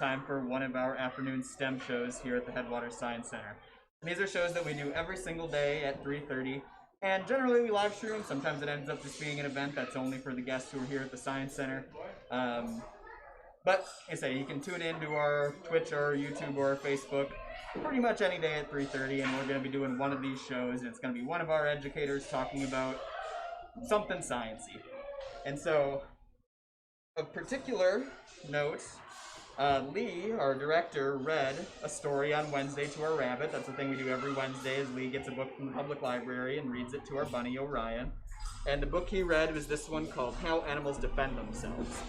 time for one of our afternoon STEM shows here at the Headwaters Science Center. And these are shows that we do every single day at 3:30, and generally we live stream. Sometimes it ends up just being an event that's only for the guests who are here at the Science Center. But, like I say, you can tune in to our Twitch or YouTube or Facebook pretty much any day at 3:30, and we're going to be doing one of these shows, and it's going to be one of our educators talking about something sciencey. And so, of particular note, Lee, our director, read a story on Wednesday to our rabbit. That's the thing we do every Wednesday, is Lee gets a book from the public library and reads it to our bunny, Orion. And the book he read was this one called How Animals Defend Themselves.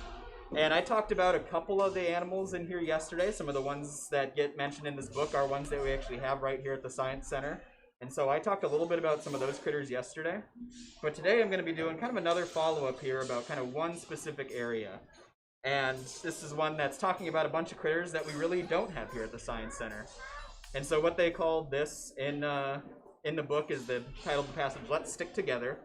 And I talked about a couple of the animals in here yesterday. Some of the ones that get mentioned in this book are ones that we actually have right here at the Science Center. And so I talked a little bit about some of those critters yesterday. But today I'm going to be doing kind of another follow-up here about kind of one specific area. And this is one that's talking about a bunch of critters that we really don't have here at the Science Center. And so what they called this in the book is the title of the passage, Let's Stick Together.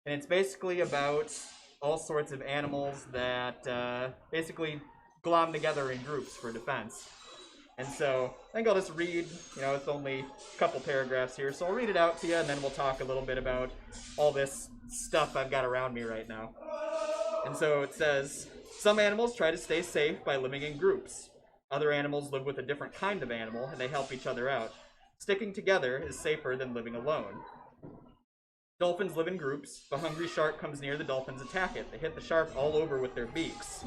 And it's basically about all sorts of animals that basically glom together in groups for defense. And so I think I'll just read, it's only a couple paragraphs here, so I'll read it out to you, and then we'll talk a little bit about all this stuff I've got around me right now. And so it says, some animals try to stay safe by living in groups. Other animals live with a different kind of animal, and they help each other out. Sticking together is safer than living alone. Dolphins live in groups. If a hungry shark comes near, the dolphins attack it. They hit the shark all over with their beaks.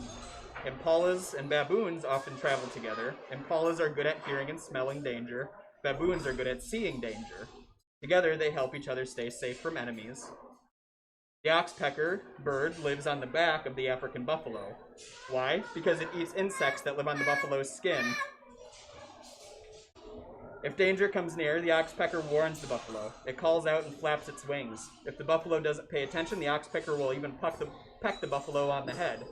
Impalas and baboons often travel together. Impalas are good at hearing and smelling danger. Baboons are good at seeing danger. Together, they help each other stay safe from enemies. The oxpecker bird lives on the back of the African buffalo. Why? Because it eats insects that live on the buffalo's skin. If danger comes near, the oxpecker warns the buffalo. It calls out and flaps its wings. If the buffalo doesn't pay attention, the oxpecker will even peck the buffalo on the head.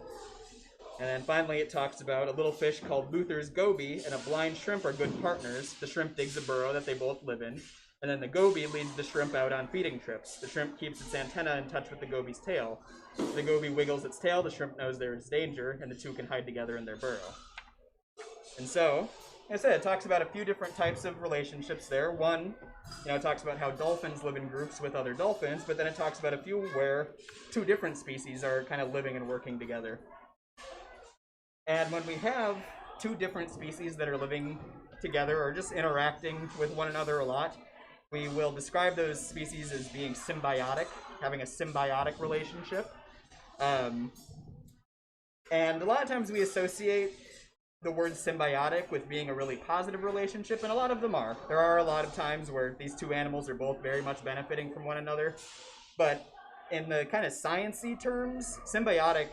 And then finally it talks about a little fish called Luther's goby and a blind shrimp are good partners. The shrimp digs a burrow that they both live in. And then the goby leads the shrimp out on feeding trips. The shrimp keeps its antenna in touch with the goby's tail. If the goby wiggles its tail, the shrimp knows there is danger, and the two can hide together in their burrow. And so, like I said, it talks about a few different types of relationships there. One, it talks about how dolphins live in groups with other dolphins, but then it talks about a few where two different species are kind of living and working together. And when we have two different species that are living together or just interacting with one another a lot, we will describe those species as being symbiotic, having a symbiotic relationship. And a lot of times we associate the word symbiotic with being a really positive relationship, and a lot of them are. There are a lot of times where these two animals are both very much benefiting from one another. But in the kind of science-y terms, symbiotic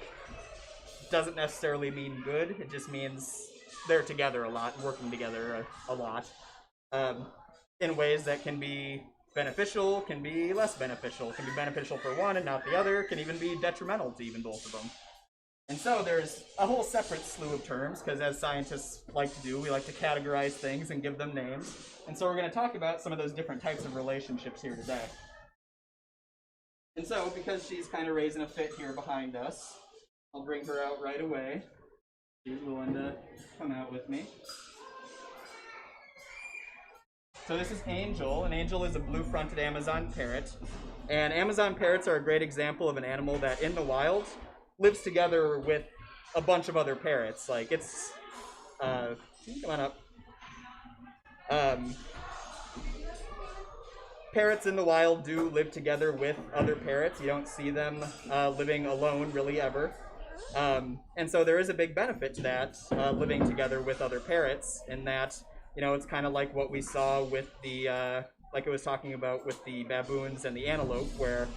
doesn't necessarily mean good. It just means they're together a lot, working together a lot. In ways that can be beneficial, can be less beneficial, can be beneficial for one and not the other, can even be detrimental to even both of them. And so there's a whole separate slew of terms, because as scientists like to do, we like to categorize things and give them names. And so we're going to talk about some of those different types of relationships here today. And so, because she's kind of raising a fit here behind us, I'll bring her out right away. She's willing to come out with me. So this is Angel, and Angel is a blue-fronted Amazon parrot. And Amazon parrots are a great example of an animal that, in the wild, lives together with a bunch of other parrots. Like, it's... come on up. Parrots in the wild do live together with other parrots. You don't see them living alone, really, ever. And so there is a big benefit to that, living together with other parrots, in that, it's kind of like what we saw with the, like I was talking about with the baboons and the antelope, where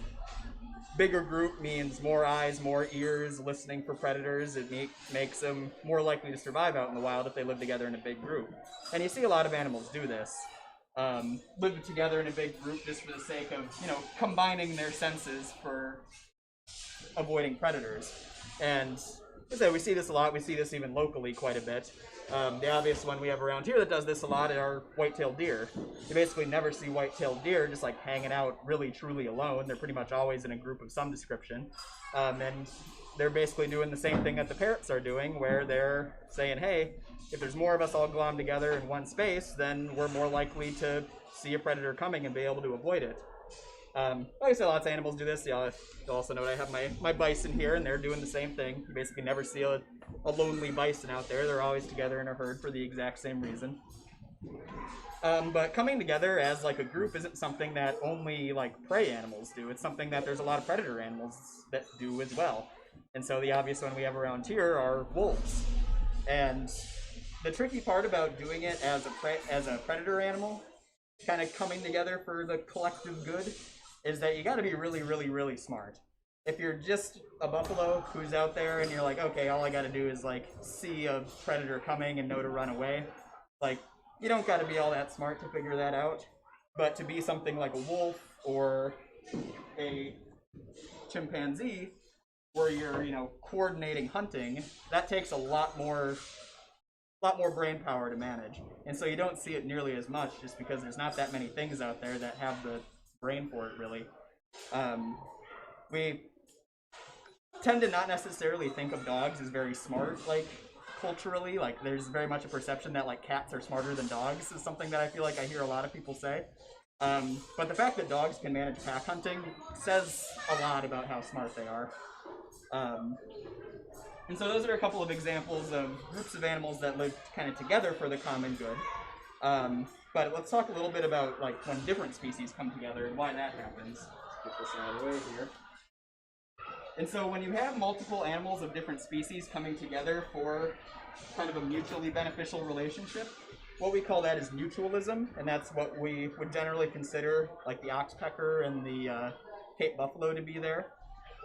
bigger group means more eyes, more ears, listening for predators. It makes them more likely to survive out in the wild if they live together in a big group. And you see a lot of animals do this. Live together in a big group just for the sake of, combining their senses for avoiding predators. And as I said, we see this a lot. We see this even locally quite a bit. The obvious one we have around here that does this a lot are white-tailed deer. You basically never see white-tailed deer just like hanging out really truly alone. They're pretty much always in a group of some description. And they're basically doing the same thing that the parrots are doing, where they're saying, hey, if there's more of us all glommed together in one space, then we're more likely to see a predator coming and be able to avoid it. Like I said, lots of animals do this. You'll also note I have my bison here, and they're doing the same thing. You basically never see a lonely bison out there. They're always together in a herd for the exact same reason. But coming together as like a group isn't something that only like prey animals do. It's something that there's a lot of predator animals that do as well. And so the obvious one we have around here are wolves. And the tricky part about doing it as a predator animal, kind of coming together for the collective good, is that you got to be really, really, really smart. If you're just a buffalo who's out there and you're like, okay, all I got to do is like see a predator coming and know to run away, like you don't got to be all that smart to figure that out. But to be something like a wolf or a chimpanzee, where you're, you know, coordinating hunting, that takes a lot more brain power to manage. And so you don't see it nearly as much just because there's not that many things out there that have the brain for it, really. We tend to not necessarily think of dogs as very smart, like, culturally. Like, there's very much a perception that, like, cats are smarter than dogs is something that I feel like I hear a lot of people say. But the fact that dogs can manage pack hunting says a lot about how smart they are. And so those are a couple of examples of groups of animals that live kind of together for the common good. But let's talk a little bit about like when different species come together and why that happens. Let's get this out of the way here. And so when you have multiple animals of different species coming together for kind of a mutually beneficial relationship, what we call that is mutualism, and that's what we would generally consider like the oxpecker and the Cape buffalo to be there,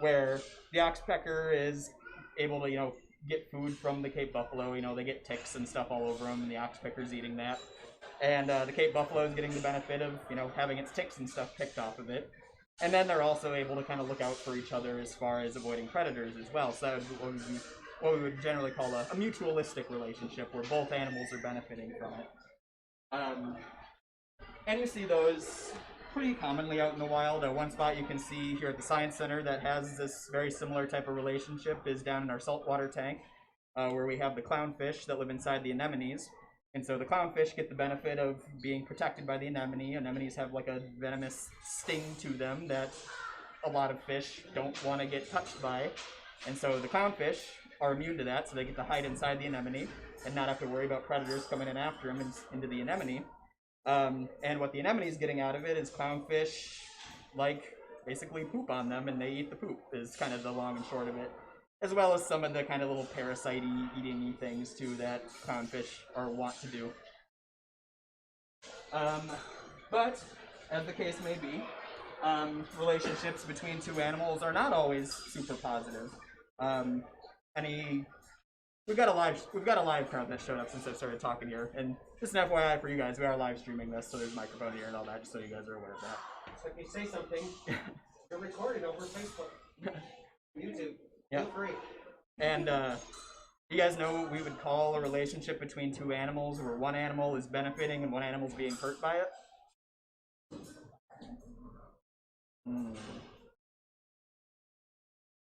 where the oxpecker is able to, you know, get food from the Cape buffalo. You know, they get ticks and stuff all over them, and the oxpecker's eating that. And the Cape buffalo is getting the benefit of, you know, having its ticks and stuff picked off of it. And then they're also able to kind of look out for each other as far as avoiding predators as well. So that would be what we would generally call a mutualistic relationship, where both animals are benefiting from it. And you see those pretty commonly out in the wild. One spot you can see here at the Science Center that has this very similar type of relationship is down in our saltwater tank, where we have the clownfish that live inside the anemones. And so the clownfish get the benefit of being protected by the anemone. Anemones have like a venomous sting to them that a lot of fish don't want to get touched by. And so the clownfish are immune to that, so they get to hide inside the anemone and not have to worry about predators coming in after them into the anemone. And what the anemone is getting out of it is clownfish, like, basically poop on them, and they eat the poop, is kind of the long and short of it. As well as some of the kind of little parasite-y, eating-y things, too, that clownfish are wont to do. But, as the case may be, relationships between two animals are not always super positive. We've got a live crowd that showed up since I started talking here, and just an FYI for you guys, we are live streaming this, so there's a microphone here and all that, just so you guys are aware of that. So if you say something, you're recorded over Facebook, YouTube. Yeah. Feel free. And you guys know what we would call a relationship between two animals, where one animal is benefiting and one animal is being hurt by it?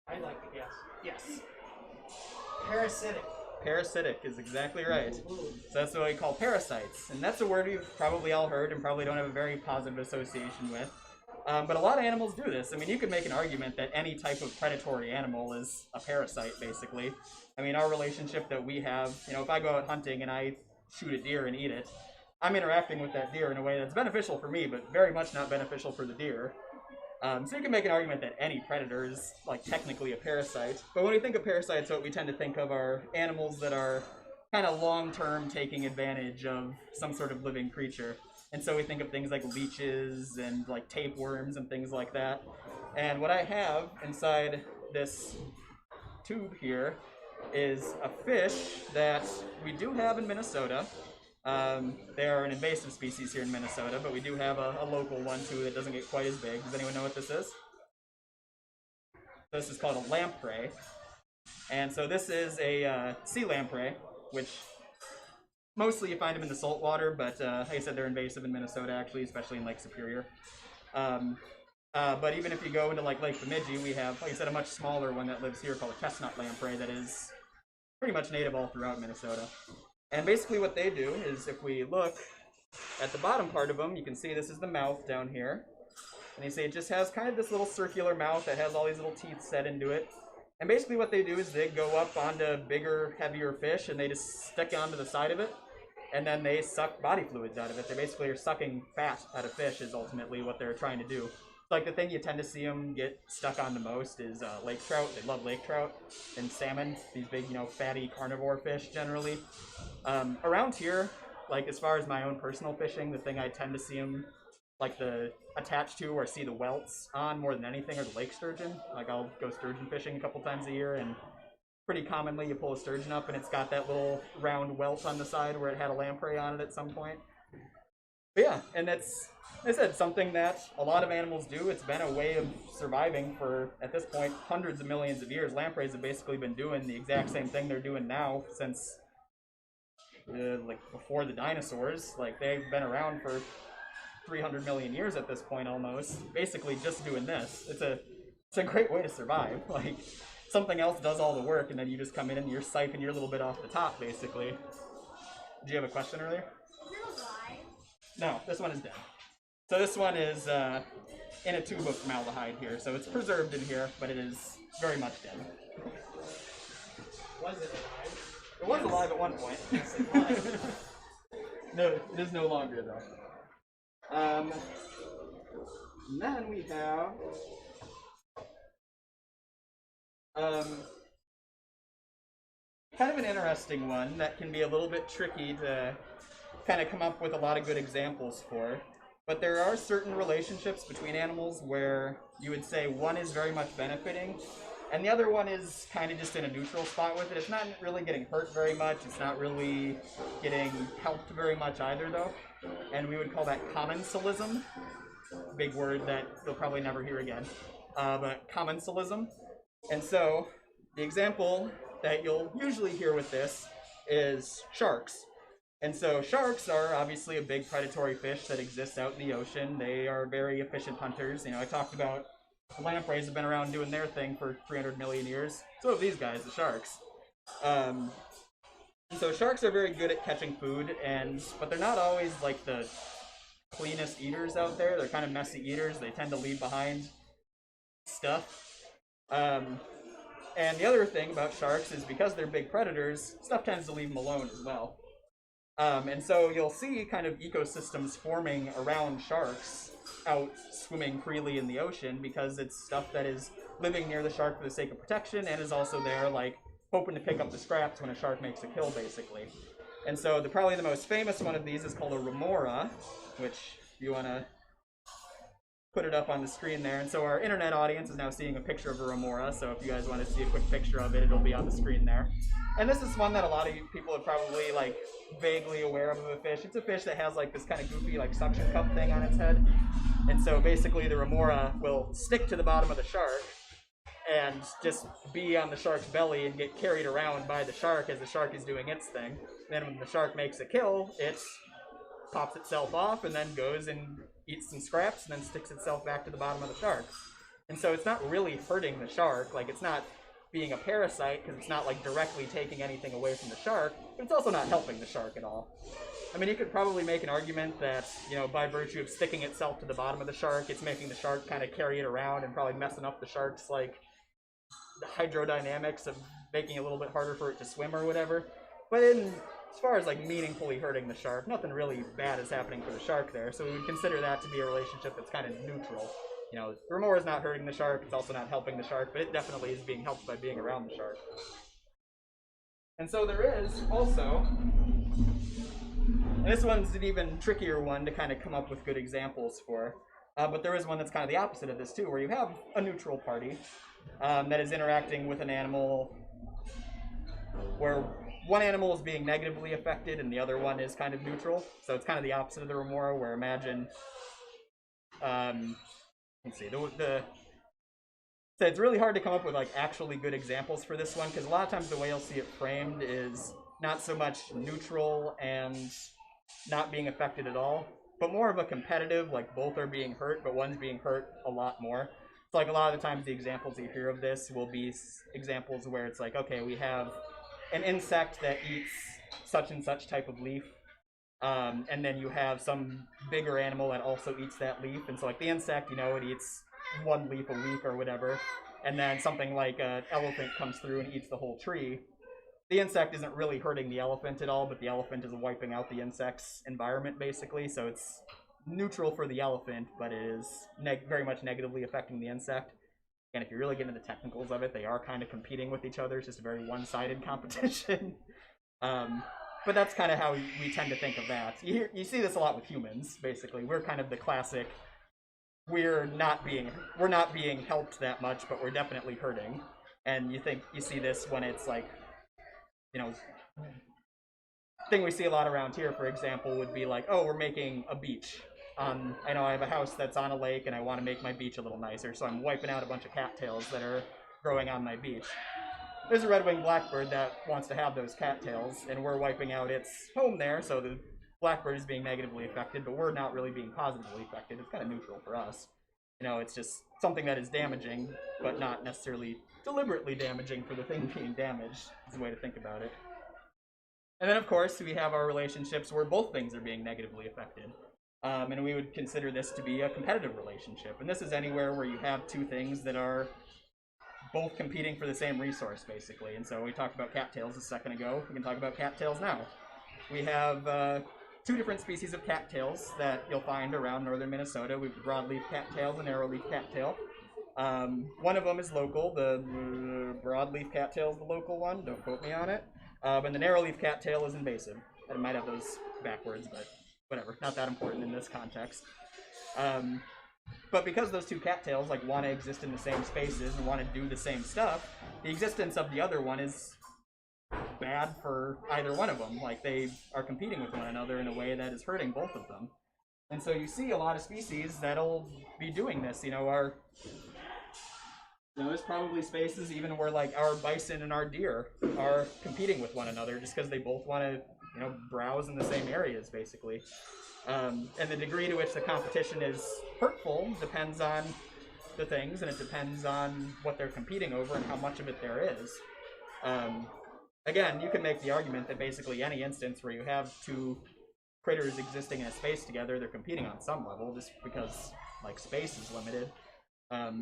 I'd like to guess. Yes. Parasitic. Parasitic is exactly right. So that's what we call parasites. And that's a word you've probably all heard and probably don't have a very positive association with. But a lot of animals do this. I mean, you could make an argument that any type of predatory animal is a parasite, basically. I mean, our relationship that we have, you know, if I go out hunting and I shoot a deer and eat it, I'm interacting with that deer in a way that's beneficial for me, but very much not beneficial for the deer. So you can make an argument that any predator is, like, technically a parasite. But when we think of parasites, what we tend to think of are animals that are kind of long-term taking advantage of some sort of living creature. And so we think of things like leeches and, like, tapeworms and things like that. And what I have inside this tube here is a fish that we do have in Minnesota. They are an invasive species here in Minnesota, but we do have a local one too that doesn't get quite as big. Does anyone know what this is? This is called a lamprey. And so this is a sea lamprey, which Mostly you find them in the saltwater, but like I said, they're invasive in Minnesota actually, especially in Lake Superior. Um, but even if you go into like Lake Bemidji, we have, like I said, a much smaller one that lives here called a chestnut lamprey that is pretty much native all throughout Minnesota. And basically what they do is, if we look at the bottom part of them, you can see this is the mouth down here. And you see it just has kind of this little circular mouth that has all these little teeth set into it. And basically what they do is they go up onto bigger, heavier fish and they just stick onto the side of it. And then they suck body fluids out of it. They basically are sucking fat out of fish is ultimately what they're trying to do. Like the thing you tend to see them get stuck on the most is lake trout. They love lake trout and salmon, these big, fatty carnivore fish generally. Around here, like as far as my own personal fishing, the thing I tend to see them attached to or see the welts on more than anything are the lake sturgeon. Like I'll go sturgeon fishing a couple times a year, and pretty commonly you pull a sturgeon up and it's got that little round welt on the side where it had a lamprey on it at some point. But yeah, and that's, like I said, something that a lot of animals do. It's been a way of surviving for, at this point, hundreds of millions of years. Lampreys have basically been doing the exact same thing they're doing now since like before the dinosaurs. Like they've been around for 300 million years at this point almost, basically just doing this. It's a great way to survive. Like something else does all the work and then you just come in and you're siphoning your little bit off the top basically. Did you have a question earlier? Is it alive? No, this one is dead. So this one is in a tube of formaldehyde here, so it's preserved in here, but it is very much dead. Was it alive? It was alive at one point. Yes, it was. No, it is no longer though. And then we have kind of an interesting one that can be a little bit tricky to kind of come up with a lot of good examples for. But there are certain relationships between animals where you would say one is very much benefiting and the other one is kind of just in a neutral spot with it. It's not really getting hurt very much. It's not really getting helped very much either though. And we would call that commensalism. Big word that you'll probably never hear again. But commensalism. And so the example that you'll usually hear with this is sharks. And so sharks are obviously a big predatory fish that exists out in the ocean. They are very efficient hunters. I talked about the lampreys have been around doing their thing for 300 million years. So have these guys, the sharks. And so sharks are very good at catching food, but they're not always like the cleanest eaters out there. They're kind of messy eaters. They tend to leave behind stuff. And the other thing about sharks is because they're big predators, stuff tends to leave them alone as well. And so you'll see kind of ecosystems forming around sharks out swimming freely in the ocean because it's stuff that is living near the shark for the sake of protection and is also there like hoping to pick up the scraps when a shark makes a kill basically. And so probably the most famous one of these is called a remora, which you want to put it up on the screen there. And so our internet audience is now seeing a picture of a remora, so if you guys want to see a quick picture of it, it'll be on the screen there. And this is one that a lot of people are probably like vaguely aware of a fish. It's a fish that has like this kind of goofy like suction cup thing on its head. And so basically the remora will stick to the bottom of the shark and just be on the shark's belly and get carried around by the shark as the shark is doing its thing. Then when the shark makes a kill, it pops itself off and then goes and eats some scraps and then sticks itself back to the bottom of the shark. And so it's not really hurting the shark. Like it's not being a parasite because it's not like directly taking anything away from the shark, but it's also not helping the shark at all. I mean, you could probably make an argument that, by virtue of sticking itself to the bottom of the shark, it's making the shark kind of carry it around and probably messing up the shark's like the hydrodynamics of making it a little bit harder for it to swim or whatever. But as far as like meaningfully hurting the shark, nothing really bad is happening for the shark there. So we would consider that to be a relationship that's kind of neutral. The remora is not hurting the shark, it's also not helping the shark, but it definitely is being helped by being around the shark. And so there is also, and this one's an even trickier one to kind of come up with good examples for, but there is one that's kind of the opposite of this too, where you have a neutral party that is interacting with an animal where one animal is being negatively affected and the other one is kind of neutral. So it's kind of the opposite of the remora, where imagine, let's see, so it's really hard to come up with like actually good examples for this one because a lot of times the way you'll see it framed is not so much neutral and not being affected at all, but more of a competitive, like both are being hurt, but one's being hurt a lot more. So like a lot of the times the examples you hear of this will be examples where it's like, okay, we have an insect that eats such and such type of leaf, and then you have some bigger animal that also eats that leaf, and so like the insect, you know, it eats one leaf a week or whatever, and then something like an elephant comes through and eats the whole tree. The insect isn't really hurting the elephant at all, but the elephant is wiping out the insect's environment basically, so it's neutral for the elephant, but it is very much negatively affecting the insect. And if you really get into the technicals of it, they are kind of competing with each other. It's just a very one-sided competition. But that's kind of how we tend to think of that. You see this a lot with humans, basically. We're kind of the classic, we're not being helped that much, but we're definitely hurting. And you see this when it's like, you know, thing we see a lot around here, for example, would be like, oh, we're making a beach. I know I have a house that's on a lake and I want to make my beach a little nicer, so I'm wiping out a bunch of cattails that are growing on my beach. There's a red-winged blackbird that wants to have those cattails, and we're wiping out its home there, so the blackbird is being negatively affected, but we're not really being positively affected. It's kind of neutral for us. You know, it's just something that is damaging, but not necessarily deliberately damaging for the thing being damaged, is the way to think about it. And then, of course, we have our relationships where both things are being negatively affected. And we would consider this to be a competitive relationship. And this is anywhere where you have two things that are both competing for the same resource, basically. And so we talked about cattails a second ago. We can talk about cattails now. We have two different species of cattails that you'll find around northern Minnesota. We have the broadleaf cattail and the narrowleaf cattail. One of them is local. The broadleaf cattail is the local one. Don't quote me on it. And the narrowleaf cattail is invasive. I might have those backwards, but whatever. Not that important in this context. But because those two cattails like want to exist in the same spaces and want to do the same stuff, the existence of the other one is bad for either one of them. Like they are competing with one another in a way that is hurting both of them. And so you see a lot of species that'll be doing this. There's probably spaces even where like our bison and our deer are competing with one another just because they both want to, browse in the same areas, basically. And the degree to which the competition is hurtful depends on the things, and it depends on what they're competing over and how much of it there is. Again, you can make the argument that basically any instance where you have two critters existing in a space together, they're competing on some level, just because like space is limited. I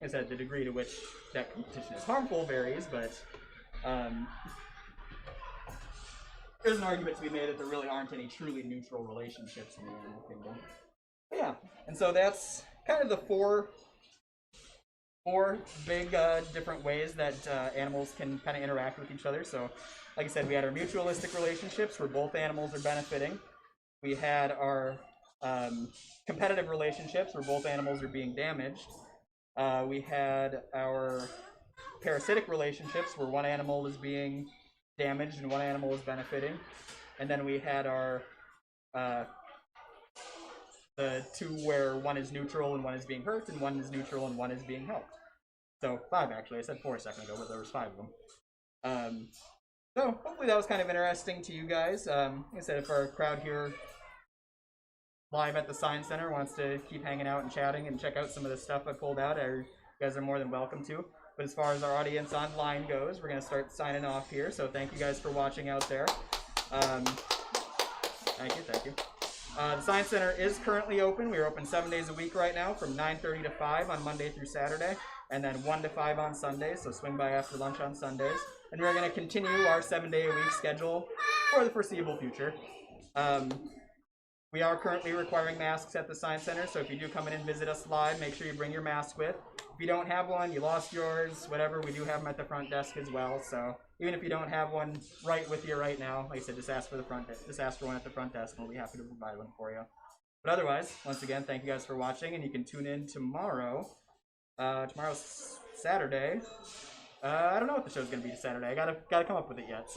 said the degree to which that competition is harmful varies, but there's an argument to be made that there really aren't any truly neutral relationships in the animal kingdom. But yeah, and so that's kind of the four big different ways that animals can kind of interact with each other. So, like I said, we had our mutualistic relationships where both animals are benefiting. We had our competitive relationships where both animals are being damaged. We had our parasitic relationships where one animal is being damaged and one animal is benefiting. And then we had our the two where one is neutral and one is being hurt, and one is neutral and one is being helped. So 5 actually. I said 4 a second ago, but there was 5 of them. So hopefully that was kind of interesting to you guys. Like I said, if our crowd here live at the Science Center wants to keep hanging out and chatting and check out some of the stuff I pulled out, you guys are more than welcome to. But as far as our audience online goes, we're going to start signing off here. So thank you guys for watching out there. Thank you. The Science Center is currently open. We are open 7 days a week right now, from 9:30 to 5 on Monday through Saturday, and then 1 to 5 on Sundays, so swing by after lunch on Sundays. And we're going to continue our 7-day-a-week schedule for the foreseeable future. We are currently requiring masks at the Science Center, so if you do come in and visit us live, make sure you bring your mask with. If you don't have one, you lost yours, whatever, we do have them at the front desk as well. So even if you don't have one right with you right now, like I said, just ask for one at the front desk, and we'll be happy to provide one for you. But otherwise, once again, thank you guys for watching, and you can tune in tomorrow. Tomorrow's Saturday. I don't know what the show's gonna be Saturday. I gotta come up with it yet. So.